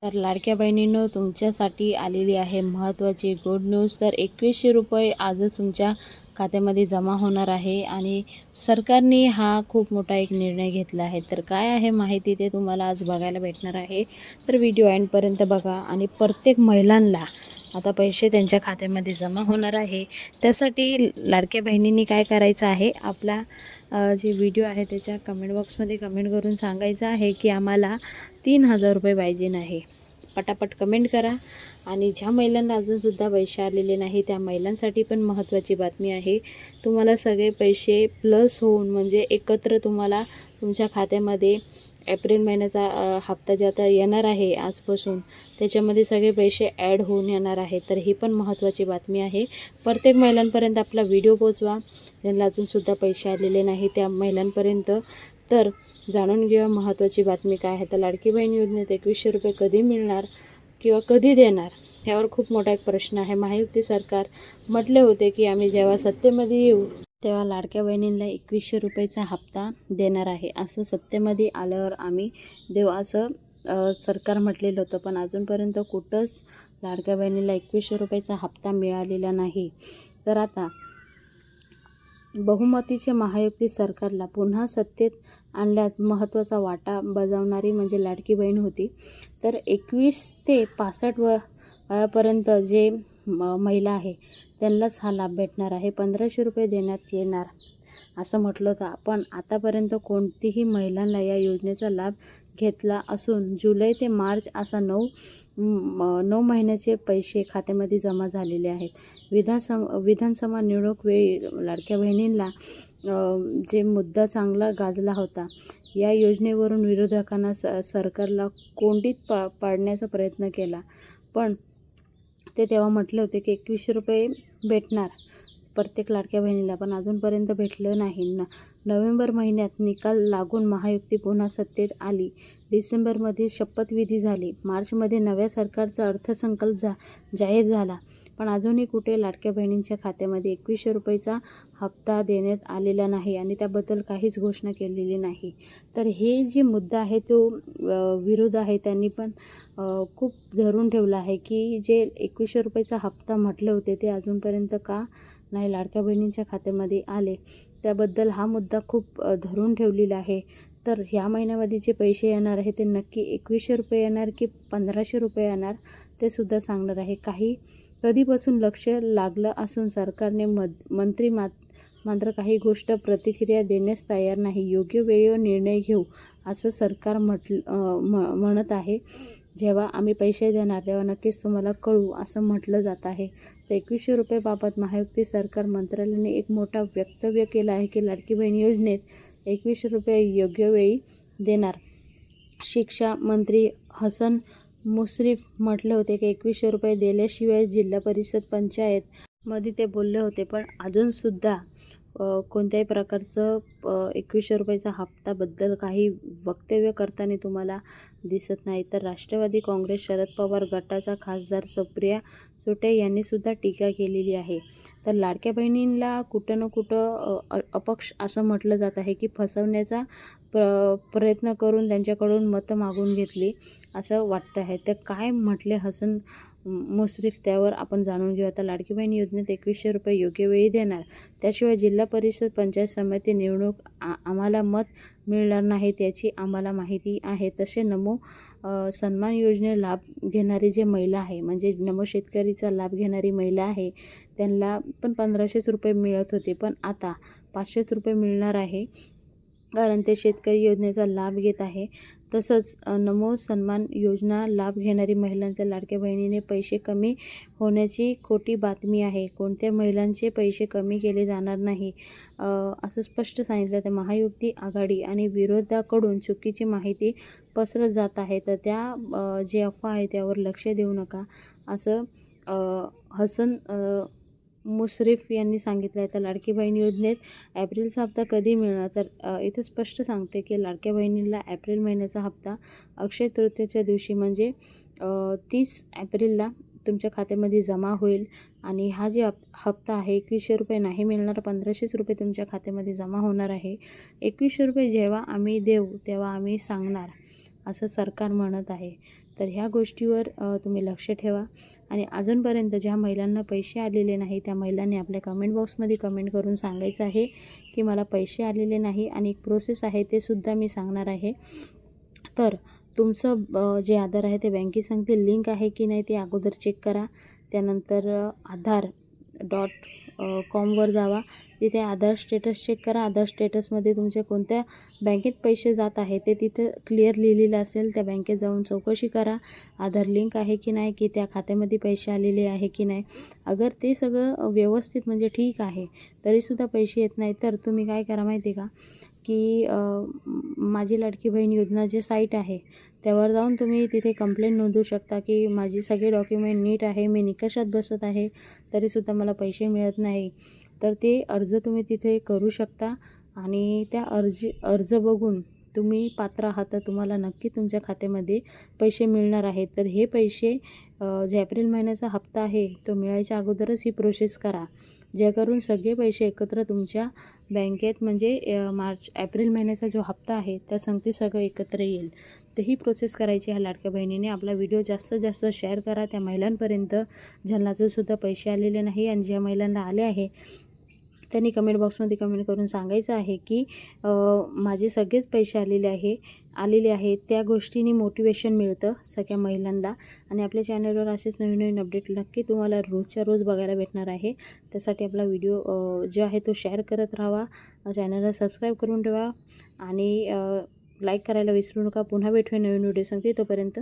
तर लाडक्या बहिणींनो, तुमच्यासाठी आलेली आहे महत्त्वाची गुड न्यूज. तर 2100 रुपये आजच तुमच्या खात्यामध्ये जमा होणार आहे आणि सरकारने हा खूप मोठा एक निर्णय घेतला आहे. तर काय आहे माहिती ते तुम्हाला आज बघायला भेटणार आहे. तर व्हिडिओ एंडपर्यंत बघा आणि प्रत्येक महिलांना आता पैसे त्यांच्या खात्यामध्ये जमा होणार आहे. त्यासाठी लाडक्या बहिणींनी काय करायचं आहे, आपला जे व्हिडिओ आहे त्याच्या कमेंट बॉक्समध्ये कमेंट करून सांगायचं आहे की आम्हाला 3000 रुपये पाहिजे नाही. पटापट कमेंट करा. आणि ज्या महिलांना अजूनसुद्धा पैसे आलेले नाही त्या महिलांसाठी पण महत्त्वाची बातमी आहे. तुम्हाला सगळे पैसे प्लस होऊन म्हणजे एकत्र तुम्हाला तुमच्या खात्यामध्ये एप्रिल महिन्याचा हप्ता जे आता येणार आहे आजपासून, त्याच्यामध्ये सगळे पैसे ॲड होऊन येणार आहे. तर ही पण महत्त्वाची बातमी आहे. प्रत्येक महिलांपर्यंत आपला व्हिडिओ पोचवा, ज्यांना अजूनसुद्धा पैसे आलेले नाही त्या महिलांपर्यंत. तर जाणून घेऊया महत्त्वाची बातमी काय आहे. तर लाडकी बहीण योजनेत 2100 रुपये कधी मिळणार किंवा कधी देणार, यावर खूप मोठा एक प्रश्न आहे. महायुती सरकार म्हटले होते की आम्ही जेव्हा सत्तेमध्ये येऊ तेव्हा लाडक्या बहिणींना 2100 रुपयेचा हप्ता देणार आहे. असं सत्तेमध्ये आल्यावर आम्ही देऊ असं सरकार म्हटलेलं होतं. पण अजूनपर्यंत कुठंच लाडक्या बहिणीला 2100 रुपयेचा हप्ता मिळालेला नाही. तर आता बहुमतीच्या महायुती सरकारला पुन्हा सत्तेत आणण्यात महत्त्वाचा वाटा बजावणारी म्हणजे लाडकी बहीण होती. तर 21 ते 65 वयापर्यंत जे महिला आहे त्यांनाच हा लाभ भेटणार आहे. 1500 रुपये देण्यात येणार असं म्हटलं होतं. पण आतापर्यंत कोणतीही महिलांना या योजनेचा लाभ घेतला असून जुलै ते मार्च असा 9 महिन्याचे पैसे खात्यामध्ये जमा झालेले आहेत. विधानसभा निवडणूक वेळी लाडक्या बहिणींना जे मुद्दा चांगला गाजला होता. या योजनेवरून विरोधकांना सरकारला कोंडीत पाडण्याचा प्रयत्न केला. पण ते तेव्हा म्हटले होते की 2100 रुपये भेटणार प्रत्येक लाडक्या बहिणीला, पण अजूनपर्यंत भेटलं नाही. नोव्हेंबर महिन्यात निकाल लागून महायुती पुन्हा सत्तेत आली. डिसेंबरमध्ये शपथविधी झाली. मार्चमध्ये नव्या सरकारचा अर्थसंकल्प जाहीर झाला. पण अजूनही कुठे लाडक्या बहिणींच्या खात्यामध्ये 2100 रुपयेचा हप्ता देण्यात आलेला नाही आणि त्याबद्दल काहीच घोषणा केलेली नाही. तर हे जे मुद्दा आहे तो विरोध आहे त्यांनी पण खूप धरून ठेवला आहे की जे 2100 रुपयेचा हप्ता म्हटले होते ते अजूनपर्यंत का नाही लाडक्या बहिणींच्या खात्यामध्ये आले, त्याबद्दल हा मुद्दा खूप धरून ठेवलेला आहे. तर ह्या महिन्यामध्ये जे पैसे येणार आहे ते नक्की 2100 रुपये येणार की 1500 रुपये येणार ते सुद्धा सांगणार आहे. कधीपासून लक्ष लागलं असून सरकारने मंत्री मात्र काही गोष्ट प्रतिक्रिया देण्यास तयार नाही. योग्य वेळेवर निर्णय घेऊ असं सरकार म्हणत आहे. जेव्हा आम्ही पैसे देणार तेव्हा नक्कीच तुम्हाला कळू असं म्हटलं जात आहे. तर 2100 रुपयेबाबत महायुती सरकार मंत्रालयाने एक मोठा वक्तव्य केलं आहे की लाडकी बहीण योजनेत 2100 रुपये योग्य वेळी देणार. शिक्षा मंत्री हसन मुश्रीफ म्हटले होते की 2100 रुपये दिल्याशिवाय जिल्हा परिषद पंचायत मध्ये ते बोलले होते. पण अजूनसुद्धा कोणत्याही प्रकारचं 2100 रुपयेचा हप्त्याबद्दल काही वक्तव्य करताना तुम्हाला दिसत नाही. तर राष्ट्रवादी काँग्रेस शरद पवार गटाचा खासदार सुप्रिया सुळे यांनीसुद्धा टीका केलेली आहे. तर लाडक्या बहिणींना कुठं ना कुठं अपक्ष असं म्हटलं जात आहे की फसवण्याचा प्रयत्न करून त्यांच्याकडून मतं मागून घेतली असं वाटतं आहे. तर काय म्हटले हसन मुश्रीफ त्यावर आपण जाणून घेऊ. आता लाडकी बहीण योजनेत 2100 रुपये योग्य वेळी देणार, त्याशिवाय जिल्हा परिषद पंचायत समिती निवडणूक आम्हाला मत मिळणार नाही याची आम्हाला माहिती आहे. तसे नमो सन्मान योजने लाभ घेणारी जे महिला आहे म्हणजे नमो शेतकरीचा लाभ घेणारी महिला आहे त्यांना पण 1500 रुपये मिळत होते, पण आता 500 रुपये मिळणार आहे कारण ते शेतकरी योजनेचा लाभ घेत आहे. तसंच नमो सन्मान योजना लाभ घेणारी महिलांच्या लाडक्या बहिणीने पैसे कमी होण्याची खोटी बातमी आहे. कोणत्या महिलांचे पैसे कमी केले जाणार नाही असं स्पष्ट सांगितलं. तर महायुती आघाडी आणि विरोधाकडून चुकीची माहिती पसरत जात आहे. तर त्या जे अफवा आहे त्यावर लक्ष देऊ नका असं हसन मुश्रीफ यांनी सांगितलं आहे. तर लाडकी बहीण योजनेत एप्रिलचा हप्ता कधी मिळणार, तर इथं स्पष्ट सांगते की लाडक्या बहिणीला एप्रिल महिन्याचा हप्ता अक्षय तृतीयेच्या दिवशी म्हणजे 30 एप्रिलला तुमच्या खात्यामध्ये जमा होईल. आणि हा जे हप्ता आहे 2100 रुपये नाही मिळणार, 1500 रुपये तुमच्या खात्यामध्ये जमा होणार आहे. 2100 रुपये जेव्हा आम्ही देऊ तेव्हा आम्ही सांगणार असं सरकार म्हणत आहे. तर ह्या गोष्टीवर तुम्ही लक्ष ठेवा. आणि अजूनपर्यंत ज्या महिलांना पैसे आलेले नाही त्या महिलांनी आपल्या कमेंट बॉक्समध्ये कमेंट करून सांगायचं आहे की मला पैसे आलेले नाही, आणि एक प्रोसेस आहे ते सुद्धा मी सांगणार आहे. तर तुमचं जे आधार आहे ते बँकेत सांगतील लिंक आहे की नाही ते अगोदर चेक करा. त्यानंतर आधार.com जावा, तिथे आधार स्टेटस चेक करा. आधार स्टेटसमध्ये तुमच्या कोणत्या बँकेत पैसे जात आहे ते तिथे क्लिअर लिहिलेलं असेल. त्या बँकेत जाऊन चौकशी करा आधार लिंक आहे की नाही, की त्या खात्यामध्ये पैसे आलेले आहे की नाही. अगर ते सगळं व्यवस्थित म्हणजे ठीक आहे तरीसुद्धा पैसे येत नाही तर तुम्ही काय करा माहिती आहे का, की माझी लाडकी बहीण योजना जे साईट आहे त्यावर जाऊन तुम्ही तिथे कंप्लेंट नोंदवू शकता की माझी सगळे डॉक्युमेंट नीट आहे, मी निकषात बसत आहे तरीसुद्धा मला पैसे मिळत नाही. तर ते अर्ज तुम्ही तिथे करू शकता आणि त्या अर्ज बघून तुम्ही पात्र आहात तर तुम्हाला नक्की तुमच्या खात्यामध्ये पैसे मिळणार आहेत. तर हे पैसे जे एप्रिल महिन्याचा हप्ता आहे तो मिळायच्या अगोदरच ही प्रोसेस करा, जेणेकरून सगळे पैसे एकत्र तुमच्या बँकेत म्हणजे एप्रिल महिन्याचा जो हप्ता आहे त्या संगती सगळं एकत्र येईल. तर ही प्रोसेस करायची ह्या लाडक्या बहिणीने. आपला व्हिडिओ जास्तीत जास्त शेअर करा त्या महिलांपर्यंत ज्यांना सुद्धा पैसे आलेले नाही, आणि ज्या महिलांना आले आहे त्यांनी कमेंट बॉक्समध्ये कमेंट करून सांगायचं आहे की माझे सगळेच पैसे आलेले आहेत. त्या गोष्टींनी मोटिवेशन मिळतं सगळ्या महिलांना. आणि आपल्या चॅनलवर असेच नवीन नवीन अपडेट नक्की तुम्हाला रोजच्या रोज बघायला भेटणार आहे. त्यासाठी आपला व्हिडिओ जो आहे तो शेअर करत राहा, चॅनलला सबस्क्राईब करून ठेवा आणि लाईक करायला विसरू नका. पुन्हा भेटूया नवीन व्हिडिओ सांगते, तोपर्यंत